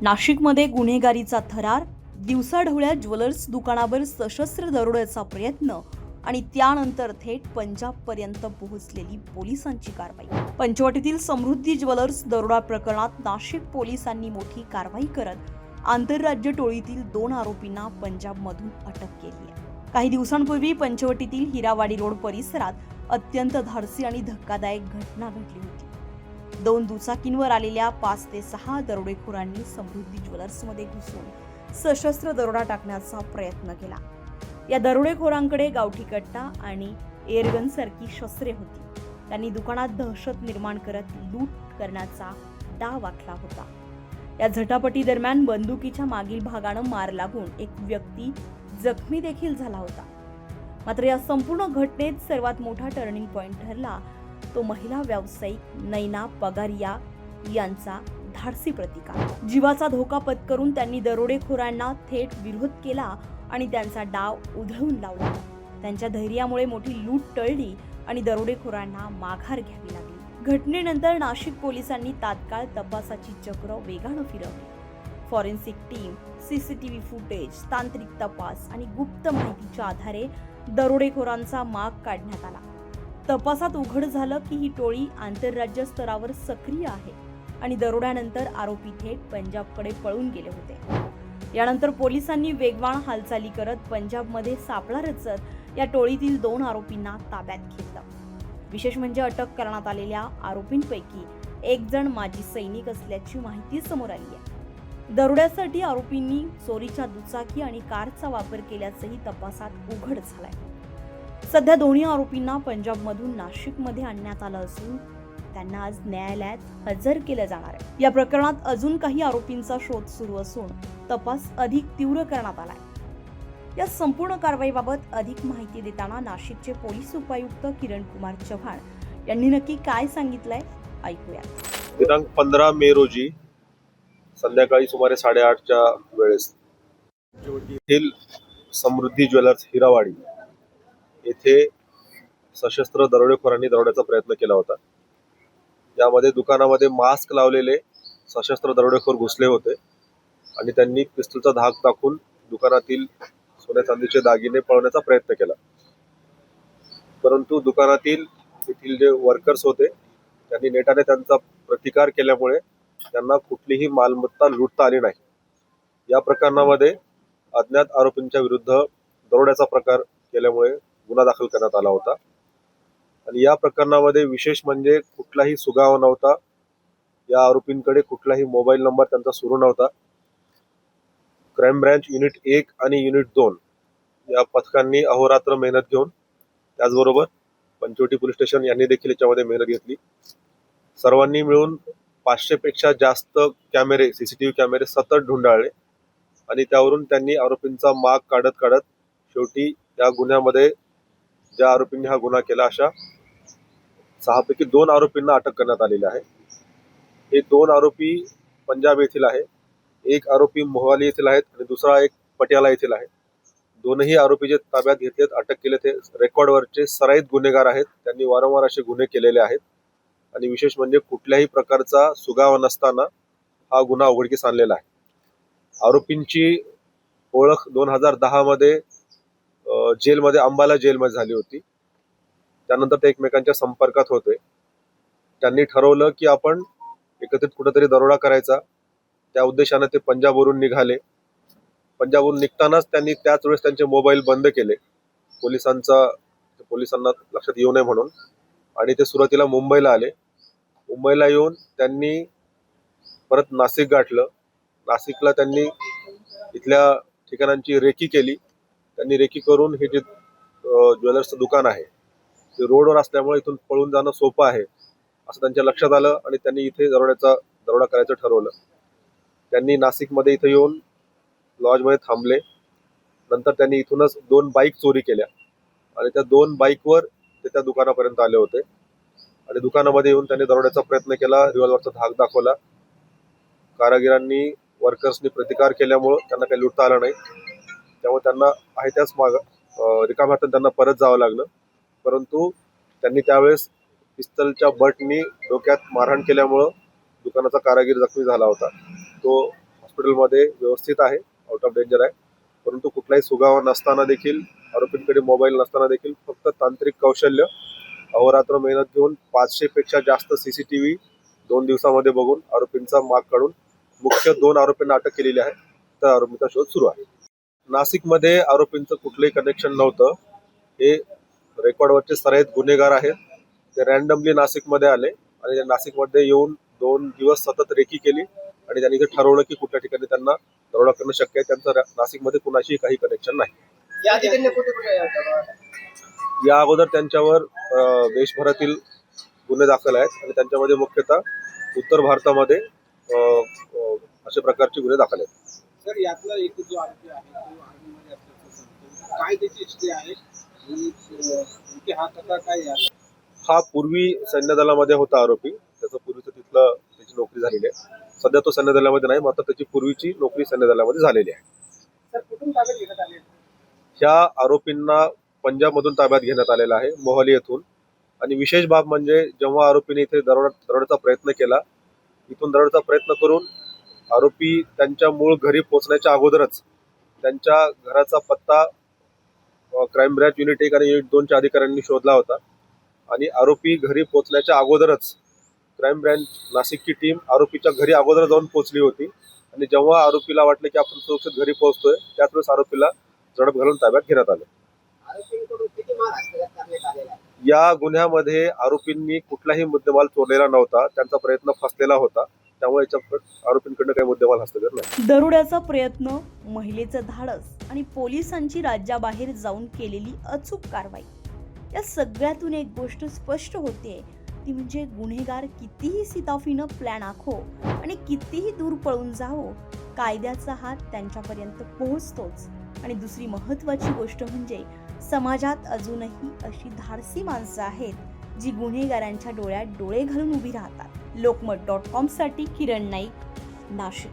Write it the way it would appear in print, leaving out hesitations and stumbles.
नाशिकमध्ये गुन्हेगारीचा थरार, दिवसाढवळ्या ज्वेलर्स दुकानावर सशस्त्र दरोड्याचा प्रयत्न आणि त्यानंतर थेट पंजाबपर्यंत पोहोचलेली पोलिसांची कारवाई। पंचवटीतील समृद्धी ज्वेलर्स दरोडा प्रकरणात नाशिक पोलिसांनी मोठी कारवाई करत आंतरराज्य टोळीतील 2 आरोपींना पंजाबमधून अटक केली आहे। काही दिवसांपूर्वी पंचवटीतील हिरावाडी रोड परिसरात अत्यंत धाडसी आणि धक्कादायक घटना घडली होती। 2 दुचाकींवर आलेल्या 5 ते 6 दरोडेखोरांनी समृद्धी ज्वेलर्समध्ये घुसून सशस्त्र दरोडा टाकण्याचा प्रयत्न केला। या दरोडेखोरांकडे गावठी कट्टा आणि एअरगन सारखी शस्त्रे होती। त्यांनी दुकानात दहशत निर्माण करत लूट करण्याचा डाव आखला होता। या झटापटी दरम्यान बंदुकीच्या मागील भागानं मार लागून एक व्यक्ती जखमी देखील झाला होता। मात्र या संपूर्ण घटनेत सर्वात मोठा टर्निंग पॉइंट ठरला तो महिला व्यावसायिक नैना पगारिया यांचा धाडसी प्रतिकार। जीवाचा धोका पत्करून त्यांनी दरोडेखोरांना थेट विरोध केला आणि त्यांचा डाव उधळून लावला। त्यांच्या धैर्यामुळे मोठी लूट टळली आणि दरोडेखोरांना माघार घ्यावी लागली। घटनेनंतर नाशिक पोलिसांनी तात्काळ तपासाची चक्र वेगानं फिरवली। फॉरेन्सिक टीम, सीसीटीव्ही फुटेज, तांत्रिक तपास आणि गुप्त माहितीच्या आधारे दरोडेखोरांचा माग काढण्यात आला। तपासात उघड झालं की ही टोळी आंतरराज्य स्तरावर सक्रिय आहे आणि दरोड्यानंतर आरोपी थेट पंजाबकडे पळून गेले होते। यानंतर पोलिसांनी वेगवान हालचाली करत पंजाबमध्ये सापळा रचत या टोळीतील 2 आरोपींना ताब्यात घेतलं। विशेष म्हणजे अटक करण्यात आलेल्या आरोपींपैकी एक जण माजी सैनिक असल्याची माहिती समोर आली आहे। दरोड्यासाठी आरोपींनी चोरीच्या दुचाकी आणि कारचा वापर केल्याचंही तपासात उघड झालंय। सध्या दोन्ही आरोपींना पंजाबमधून नाशिकमध्ये आणण्यात आलं असून त्यांना आज न्यायालयात हजर केलं जाणार आहे। या प्रकरणात अजून काही आरोपींचा शोध सुरू असून तपास अधिक तीव्र करण्यात आलाय। या संपूर्ण कारवाईबाबत अधिक माहिती देताना नाशिकचे पोलीस उपायुक्त किरण कुमार चव्हाण यांनी नक्की काय सांगितलंय ऐकूया। दिनांक 15 मे रोजी संध्याकाळी सुमारे 8:30च्या वेळेस येथील समृद्धी ज्वेलर्स हिरावाडी येथे सशस्त्र दरोडेखोरांनी दरोड्याचा प्रयत्न केला होता। यामध्ये दुकानामध्ये मास्क लावलेले सशस्त्र दरोडेखोर घुसले होते आणि त्यांनी पिस्तूलचा धाक दाखवून दुकानातील सोन्या चांदीचे दागिने पळवण्याचा प्रयत्न केला। परंतु दुकानातील येथील जे वर्कर्स होते त्यांनी नेटाने त्यांचा प्रतिकार केल्यामुळे त्यांना कुठलीही मालमत्ता लुटता आली नाही। या प्रकरणामध्ये अज्ञात आरोपींच्या विरुद्ध दरोड्याचा प्रकार केल्यामुळे गुन्हा दाखल करण्यात आला होता आणि या प्रकरणामध्ये विशेष म्हणजे कुठलाही सुगावा नव्हता। या आरोपींकडे कुठलाही मोबाईल नंबर त्यांचा सुरू नव्हता। क्राइम ब्रांच युनिट 1 आणि युनिट 2 या पथकांनी अहोरात्र मेहनत घेऊन त्याचबरोबर पंचवटी पोलीस स्टेशन यांनी देखील याच्यामध्ये मेहनत घेतली। सर्वांनी मिळून 500 पेक्षा जास्त कॅमेरे, सीसीटीव्ही कॅमेरे सतत ढुंडाळले आणि त्यावरून त्यांनी आरोपींचा माग काढत शेवटी या गुन्ह्यामध्ये ज्या आरोपींनी हा गुन्हा केला अशा 6 पैकी 2 आरोपींना अटक करण्यात आलेली आहे। हे 2 आरोपी पंजाब येथील आहे, एक आरोपी मोहाली येथील आहेत आणि दुसरा एक पटियाला येथील आहे। दोनही आरोपी जे ताब्यात घेतलेत, अटक केले ते रेकॉर्डवरचे सराईत गुन्हेगार आहेत। त्यांनी वारंवार असे गुन्हे केलेले आहेत आणि विशेष म्हणजे कुठल्याही प्रकारचा सुगावा नसताना हा गुन्हा उघडकीस आणलेला आहे। आरोपींची ओळख 2010 मध्ये जेलमध्ये अंबाला जेलमध्ये झाली होती। त्यानंतर ते एकमेकांच्या संपर्कात होते। त्यांनी ठरवलं की आपण एकत्रित कुठेतरी दरोडा करायचा। त्या उद्देशाने ते पंजाबवरून निघाले। पंजाबवरून निघतानाच त्यांनी त्याच वेळेस त्यांचे मोबाईल बंद केले पोलिसांना लक्षात येऊ नये म्हणून आणि ते सुरुवातीला मुंबईला आले। मुंबईला येऊन त्यांनी परत नाशिक गाठलं। नाशिकला त्यांनी इथल्या ठिकाणांची रेकी केली। त्यांनी रेकी करून हे जे ज्वेलर्सचं दुकान आहे ते रोडवर असल्यामुळे इथून पळून जाणं सोपं आहे असं त्यांच्या लक्षात आलं आणि त्यांनी इथे दरोडा करायचं ठरवलं। त्यांनी नाशिकमध्ये इथे येऊन लॉजमध्ये थांबले। नंतर त्यांनी इथूनच 2 बाईक चोरी केल्या आणि त्या 2 बाईकवर ते त्या दुकानापर्यंत आले होते आणि दुकानामध्ये येऊन त्यांनी दरोड्याचा प्रयत्न केला। रिव्हॉल्वरचा धाक दाखवला। कारागिरांनी, वर्कर्सनी प्रतिकार केल्यामुळे त्यांना काही लुटता आलं नाही। त्यामुळे त्यांना आहे त्याच रिकाम्या हाताने त्यांना परत जावं लागलं। परंतु त्यांनी त्यावेळेस पिस्तलच्या बटनी डोक्यात मारहाण केल्यामुळे दुकानाचा कारागीर जखमी झाला होता। तो हॉस्पिटलमध्ये व्यवस्थित आहे, आउट ऑफ डेंजर आहे. परंतु कुठलाही सुगावा नसताना देखील, आरोपींकडे मोबाईल नसताना देखील फक्त तांत्रिक कौशल्य, अहोरात्र मेहनत घेऊन 500 पेक्षा जास्त CCTV 2 दिवसामध्ये बघून आरोपींचा माग काढून मुख्य 2 आरोपींना अटक केलेली आहे. तर आरोपीचा शोध सुरू आहे. नाशिकमध्ये आरोपींचं कुठलंही कनेक्शन नव्हतं. हे रेकॉर्डवरचे सराईत गुन्हेगार आहेत. ते रॅन्डमली नाशिकमध्ये आले आणि ते नाशिकमध्ये येऊन 2 दिवस सतत रेकी केली आणि त्यांनी ठरवलं की कुठल्या ठिकाणी त्यांना दरोडा करणं शक्य आहे. त्यांचं नाशिकमध्ये कुणाशी काही कनेक्शन नाही. या अगोदर त्यांच्यावर देशभरातील गुन्हे दाखल आहेत आणि त्यांच्यामध्ये मुख्यतः उत्तर भारतामध्ये अशा प्रकारचे गुन्हे दाखल आहेत. सर, यातला एक जो आरोपी आहे तो आर्मीमध्ये असल्याचं सांगतो. काय त्याची हिस्ट्री आहे आणि हा कसा काय हा पूर्वी सैन्य दलामध्ये होता आरोपी. त्याचं पूर्वीचं तिथलं त्याची नोकरी झालेली आहे. सध्या तो सैन्य दलामध्ये नाही, मात्र त्याची पूर्वीची नोकरी सैन्य दलामध्ये झालेली आहे. सर, कुठून ताब्यात घेण्यात आले? ह्या आरोपींना पंजाबमधून ताब्यात घेण्यात आलेला आहे, मोहाली येथून. आणि विशेष बाब म्हणजे जेव्हा आरोपीने इथे दरोड्याचा प्रयत्न केला, इथून दरोड्याचा प्रयत्न करून आरोपी त्यांच्या मूळ घरी पोहोचण्याच्या अगोदरच त्यांच्या घराचा पत्ता क्राईम ब्रँच युनिट 1 आणि युनिट 2च्या अधिकाऱ्यांनी शोधला होता. आणि आरोपी घरी पोहोचण्याच्या अगोदरच क्राईम ब्रँच नाशिकची टीम आरोपीच्या घरी अगोदर जाऊन पोहोचली होती. आणि जेव्हा आरोपीला वाटलं की आपण सुरक्षित घरी पोहोचतोय, त्याच वेळेस आरोपीला झडप घालून ताब्यात घेण्यात आलं. या गुन्ह्यामध्ये आरोपींनी कुठलाही मुद्देमाल चोरलेला नव्हता. त्यांचा प्रयत्न फसलेला होता. त्यामुळे आरोपींकडनं काही मुद्देमाल हस्तगत नाही. दरोड्याचा प्रयत्न, महिलेचं धाडस आणि पोलिसांची राज्याबाहेर जाऊन केलेली अचूक कारवाई, या सगळ्यातून एक गोष्ट स्पष्ट होते, ती म्हणजे गुन्हेगार कितीही सिताफीनं प्लॅन आखो आणि कितीही दूर पळून जावो, कायद्याचा हात त्यांच्यापर्यंत पोहोचतोच. आणि दुसरी महत्त्वाची गोष्ट म्हणजे समाजात अजूनही अशी धाडसी माणसं आहेत जी गुन्हेगारांच्या डोळ्यात डोळे घालून उभी राहतात. लोकमत.com साठी किरण नाईक, नाशिक.